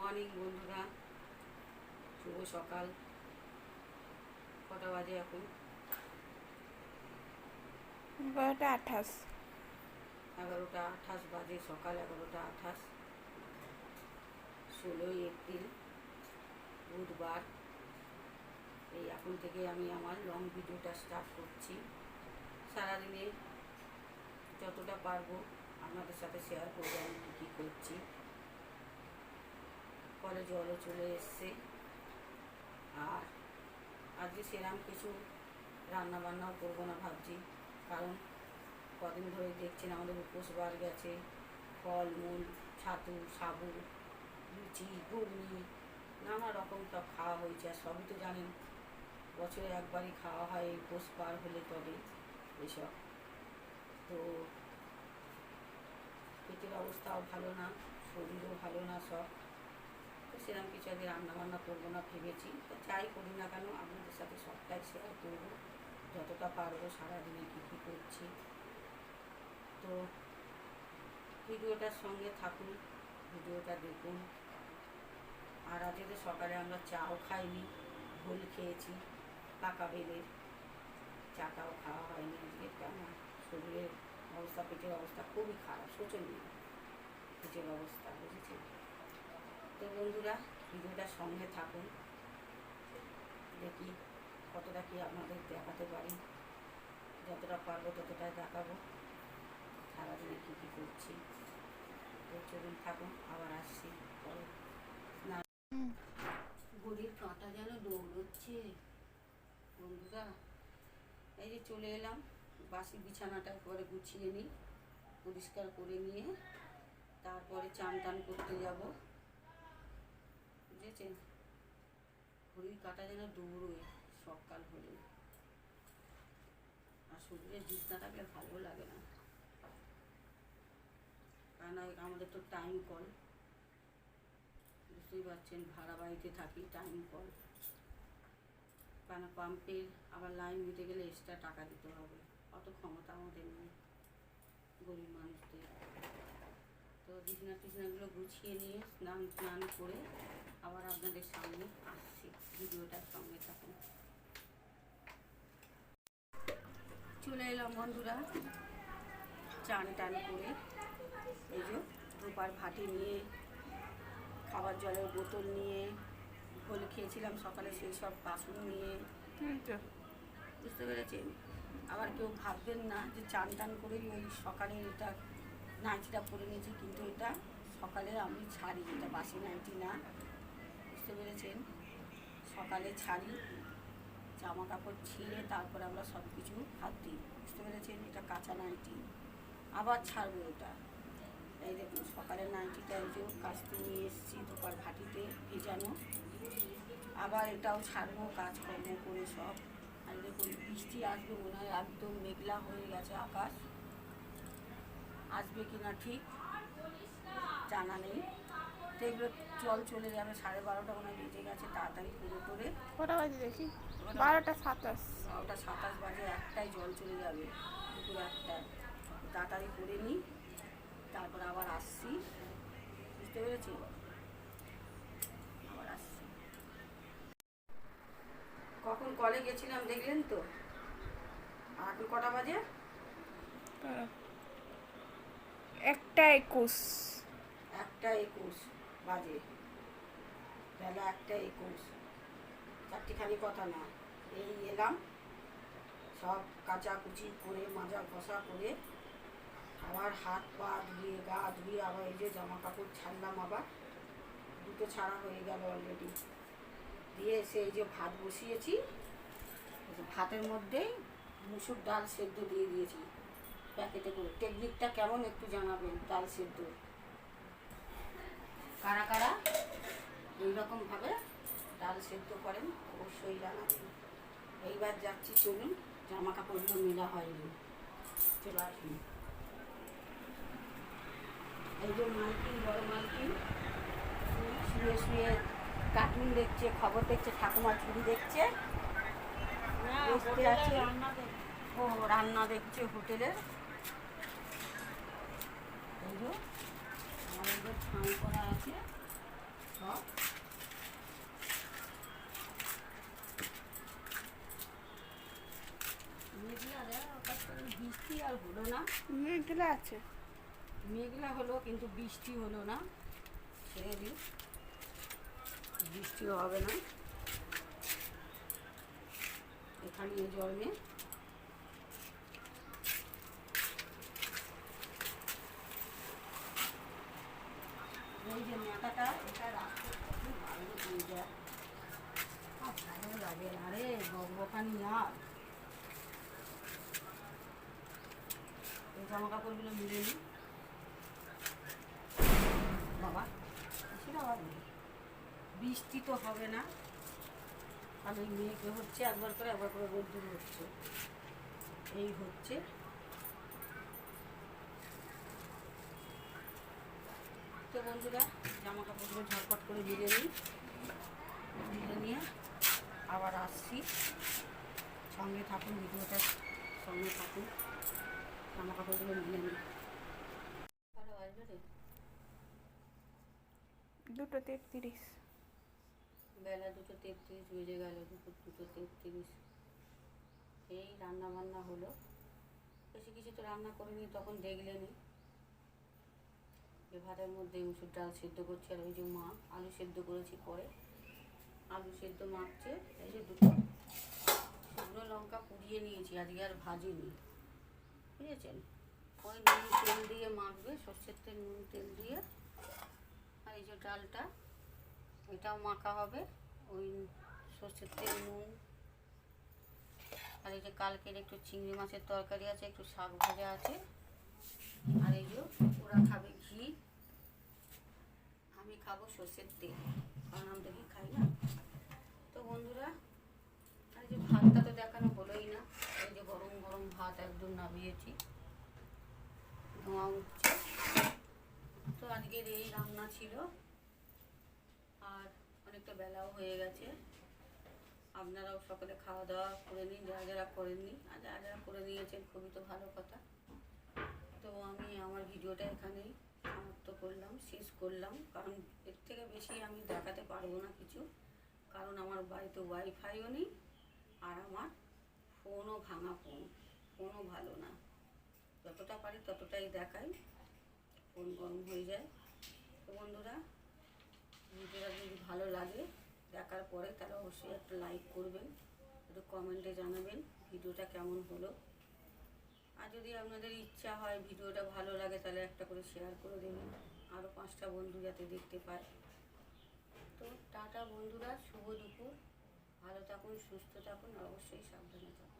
Morning বন্ধুরা, শুভ সকাল। কটা বাজে এখন? 11:28। 11:28 বাজে, সকাল 11:28, 16ই এপ্রিল, বুধবার। এই এখন থেকে আমি আমার লং ভিডিওটা স্টার্ট করছি। সারাদিনে যতটা পারবো আপনাদের সাথে শেয়ার করবো আমি কী করছি। কলে জলও চলে এসছে, আর আজকে সেরকম কিছু রান্না বান্নাও করবো না ভাবছি, কারণ কদিন ধরে দেখছেন আমাদের উপোস বার গেছে। ফলমূল, ছাতু, সাবু, লুচি, ঘুগনি, নানা রকম সব খাওয়া হয়েছে। আর সবই তো জানেন বছরে একবারই খাওয়া হয় এই উপোস বার হলে, তবে এসব তো পেটের অবস্থাও ভালো না, শরীরও ভালো না, সব তো সেরকম কিছু আগে রান্নাবান্না করবো না ভেবেছি। তো যাই করি না কেন আপনাদের সাথে সবটাই শেয়ার করবো যতটা পারবো, সারাদিনে কী কী করছি। তো ভিডিওটার সঙ্গে থাকুন, ভিডিওটা দেখুন। আর আজকে সকালে আমরা চাও খাইনি, ঘোল খেয়েছি পাকা বেলের। চাটাও খাওয়া হয়নি আজকে, কেন শরীরের অবস্থা, পেটের অবস্থা খুবই খারাপ, শোচনীয় পেটের অবস্থা, বুঝেছেন? তো বন্ধুরা, ভিডিওটার সঙ্গে থাকুন, দেখি কতটা কি আপনাদের দেখাতে পারি। যতটা পারবো ততটাই দেখাবো সারাদিনে কী কী করছি। তো চলুন থাকুন, আবার আসছি পরে। ঘড়ির কাঁটা যেন দৌড়চ্ছে বন্ধুরা। এই যে চলে এলাম, বাসি বিছানাটা একবারে গুছিয়ে নিই, পরিষ্কার করে নিয়ে তারপরে চান টান করতে যাব, বুঝেছেন? ঘড়ির কাঁটা যেন দৌড়োয় সকাল হলে, আর শরীরে জিদ না থাকলে ভালো লাগে না। কারণ আমাদের তো টাইম কল, বুঝতেই পারছেন, ভাড়া বাড়িতে থাকি, টাইম কল। কারণ পাম্পের আবার লাইন দিতে গেলে এক্সট্রা টাকা দিতে হবে, অত ক্ষমতা আমাদের নেই গরিব মানুষদের। তো বিছনা টিছনাগুলো গুছিয়ে নিয়ে স্নান করে আবার আপনাদের সামনে আসছি, ভিডিওটার সঙ্গে থাকুন। চলে এলাম বন্ধুরা, চান টান করে। এই যে দুপার ভাটি নিয়ে, খাবার জলের বোতল নিয়ে, ঘোল খেয়েছিলাম সকালে, সেই সব বাসন নিয়ে, বুঝতে পেরেছেন? আবার কেউ ভাববেন না যে চান টান করেই ওই সকালে এটা নাইটিটা পরে নিয়েছি, কিন্তু এটা সকালে আমি ছাড়ি, এটা বাসি নাইটি না, বুঝতে পেরেছেন? সকালে ছাড়ি, জামা কাপড় ছিঁড়ে তারপরে আমরা সব কিছু হাত দিই, বুঝতে পেরেছেন? এটা কাঁচা নাইটি, আবার ছাড়বো এটা। এই দেখুন সকালের নাইটিটা এই যে কাচতে নিয়ে এসেছি দুপার ভাটিতে ভেজানো, আবার এটাও ছাড়বো কাজকর্ম করে সব। আর দেখুন বৃষ্টি আসবে মনে হয়, একদম মেঘলা হয়ে গেছে আকাশ, আসবে কিনা ঠিক জানা নেই। তো এগুলো জল চলে যাবে, 12:30 মনে বেজে গেছে, তাড়াতাড়ি করে করে। কটা বাজে দেখি? 12:27। 12:27 বাজে, একটাই জল চলে যাবে, দুপুর 1টায়। তাড়াতাড়ি করে নিই, তারপর আবার আসছি, বুঝতে পেরেছি? আবার আসছি। কখন কলে গেছিলাম দেখলেন তো, আর এখন কটা বাজে? 1:21। 1:21 বাজে, বেলা 1:21। চারটিখানি কথা না, এই এলাম, সব কাচাকুচি করে মাজা ঘষা করে আবার হাত পা ধুয়ে গা ধুয়ে আবার এই যে জামা কাপড় ছাড়লাম, আবার দুটো ছাড়া হয়ে গেল অলরেডি। দিয়ে এসে এই যে ভাত বসিয়েছি, ভাতের মধ্যেই মুসুর ডাল সেদ্ধ দিয়ে দিয়েছি প্যাকেটে করে। টেকনিকটা কেমন একটু জানাবেন, ডাল সেদ্ধ কারা কারা এইরকমভাবে ডাল সেদ্ধ করেন অবশ্যই জানাবেন। এইবার যাচ্ছি, চলুন, জামা কাপড়গুলো মেলা হয়নি, চলে আসুন। এই যে মালকিন, বড় মালকিন শুয়ে শুয়ে কার্টুন দেখছে, খবর দেখছে, ঠাকুমার ছবি দেখছে, আছে। ও রান্না দেখছে হোটেলের। এই যে আমাদের ছাই করা আছে সব, মেঘলা আছে। মেঘলা হলো কিন্তু বৃষ্টি হলো না, ছেড়ে দিই, বৃষ্টিও হবে না। এখানে জল নেই, এই যে মাথাটা এটা রাখতে কত ভালো হয়ে যায়, আর ভালো লাগে না রে বকবকানি আর। এই জামা কাপড়গুলো মিলে নিই বাবা, সেটা আবার নেই। বৃষ্টি তো হবে না, কারণ ওই মেঘ হচ্ছে একবার করে রোদ্দুর হচ্ছে, এই হচ্ছে। তো বন্ধুরা জামা কাপড়গুলো ঝটপট করে মিলে নিই, মিলে নিয়ে আবার আসছি, সঙ্গে থাকুন, ভিডিওটার সঙ্গে থাকুন। জামা কাপড়গুলো মিলে নিই। ভালো আসবে রে, 2:33। বেলা 2:33 বেজে গেল, 2:33। এই রান্না বান্না হলো, বেশি কিছু তো রান্না করিনি, তখন দেখলেনি। যে ভাতের মধ্যে মুসুর ডাল সেদ্ধ করছি, আর ওই যে মা আলু সেদ্ধ করেছি, পরে আলু সেদ্ধ মাখছে। এই যে দুটো শুকনো লঙ্কা পুড়িয়ে নিয়েছি, আজকে আর ভাজিনি, বুঝেছেন। ওই নুন তেল দিয়ে মাখবে, সর্ষের তেল নুন তেল দিয়ে। আর এই যে ডালটা, এটাও মাখা হবে ওই সর্ষের তেল নুন। আর এই যে কালকের একটু চিংড়ি মাছের তরকারি আছে, একটু শাক ভাজা আছে। আর এই যে ওরা খাবে ঘি, আমি খাবো সর্ষের তেল, কারণ আমি তো ঘি খাই না। তো বন্ধুরা, আর এই যে ভাতটা তো দেখানো হলোই না, এই যে গরম গরম ভাত একদম নামিয়েছি, ধোঁয়া উঠছে। তো আজকের এই রান্না ছিল, আর অনেকটা বেলাও হয়ে গেছে। আপনারাও সকালে খাওয়া দাওয়া করে নিন, যারা যারা করেননি, আর যারা যারা করে নিয়েছেন খুবই তো ভালো কথা। তো আমি আমার ভিডিওটা এখানেই সমাপ্ত করলাম, শেষ করলাম, কারণ এর থেকে বেশি আমি দেখাতে পারবো না কিছু, কারণ আমার বাড়িতে ওয়াইফাইও নেই, আর আমার ফোনও ভাঙা, ফোনও ভালো না। যতটা পারি ততটাই দেখাই, ফোন গরম হয়ে যায়। তো বন্ধুরা, ভিডিওটা যদি ভালো লাগে দেখার পরে, তাহলে অবশ্যই একটা লাইক করবেন, একটু কমেন্টে জানাবেন ভিডিওটা কেমন হলো। আর যদি আপনাদের ইচ্ছা হয়, ভিডিওটা ভালো লাগে, তাহলে একটা করে শেয়ার করে দেবেন, আরও 5টা বন্ধু যাতে দেখতে পায়। তো টাটা বন্ধুরা, শুভ দুপুর, ভালো থাকুন, সুস্থ থাকুন, আর অবশ্যই সাবধানে থাকুন।